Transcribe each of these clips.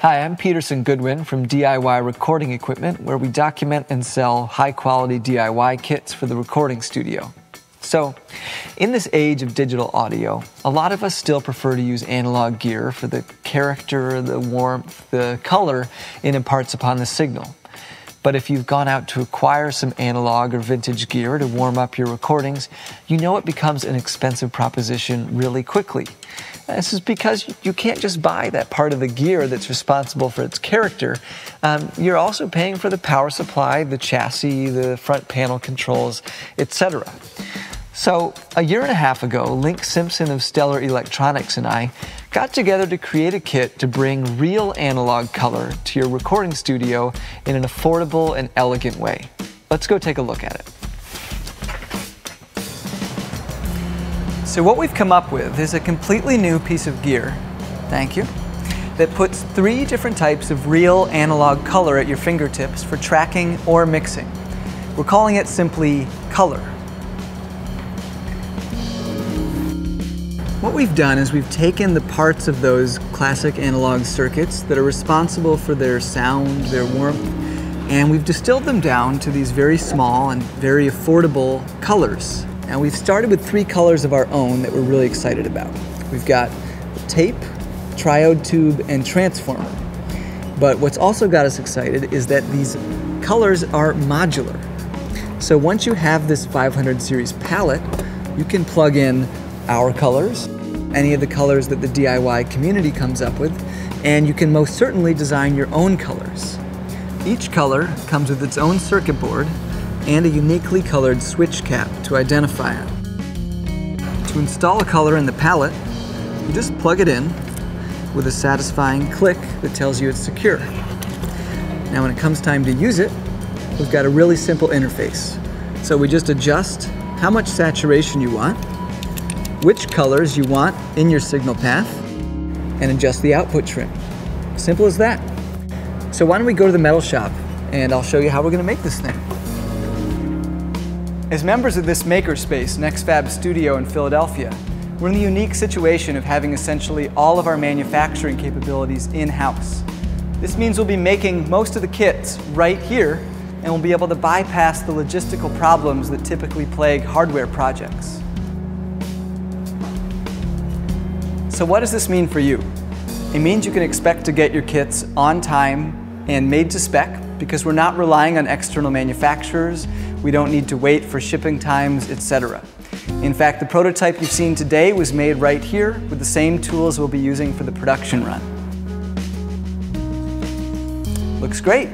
Hi, I'm Peterson Goodwin from DIY Recording Equipment, where we document and sell high-quality DIY kits for the recording studio. So, in this age of digital audio, a lot of us still prefer to use analog gear for the character, the warmth, the color it imparts upon the signal. But if you've gone out to acquire some analog or vintage gear to warm up your recordings, you know it becomes an expensive proposition really quickly. This is because you can't just buy that part of the gear that's responsible for its character. You're also paying for the power supply, the chassis, the front panel controls, etc. So, a year and a half ago, Link Simpson of Stellar Electronics and I got together to create a kit to bring real analog color to your recording studio in an affordable and elegant way. Let's go take a look at it. So what we've come up with is a completely new piece of gear, thank you, that puts 3 different types of real analog color at your fingertips for tracking or mixing. We're calling it simply color. What we've done is we've taken the parts of those classic analog circuits that are responsible for their sound, their warmth, and we've distilled them down to these very small and very affordable colors. Now we've started with 3 colors of our own that we're really excited about. We've got tape, triode tube, and transformer. But what's also got us excited is that these colors are modular. So once you have this 500 series palette, you can plug in our colors, any of the colors that the DIY community comes up with, and you can most certainly design your own colors. Each color comes with its own circuit board and a uniquely colored switch cap to identify it. To install a color in the palette, you just plug it in with a satisfying click that tells you it's secure. Now when it comes time to use it, we've got a really simple interface. So we just adjust how much saturation you want, which colors you want in your signal path, and adjust the output trim. Simple as that. So why don't we go to the metal shop and I'll show you how we're going to make this thing. As members of this makerspace, NextFab Studio in Philadelphia, we're in the unique situation of having essentially all of our manufacturing capabilities in-house. This means we'll be making most of the kits right here, and we'll be able to bypass the logistical problems that typically plague hardware projects. So what does this mean for you? It means you can expect to get your kits on time and made to spec because we're not relying on external manufacturers, we don't need to wait for shipping times, etc. In fact, the prototype you've seen today was made right here with the same tools we'll be using for the production run. Looks great.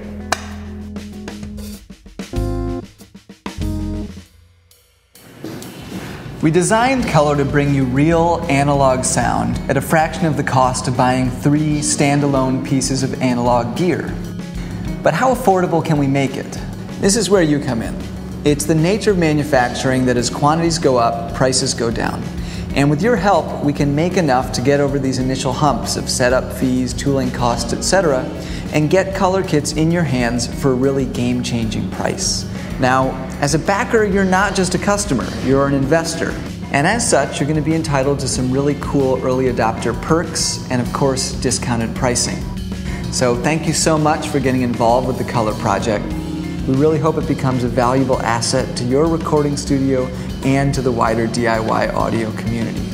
We designed color to bring you real analog sound at a fraction of the cost of buying 3 standalone pieces of analog gear. But how affordable can we make it? This is where you come in. It's the nature of manufacturing that as quantities go up, prices go down. And with your help, we can make enough to get over these initial humps of setup fees, tooling costs, etc., and get color kits in your hands for a really game-changing price. Now, as a backer, you're not just a customer, you're an investor. And as such, you're going to be entitled to some really cool early adopter perks and, of course, discounted pricing. So thank you so much for getting involved with the Color Project. We really hope it becomes a valuable asset to your recording studio and to the wider DIY audio community.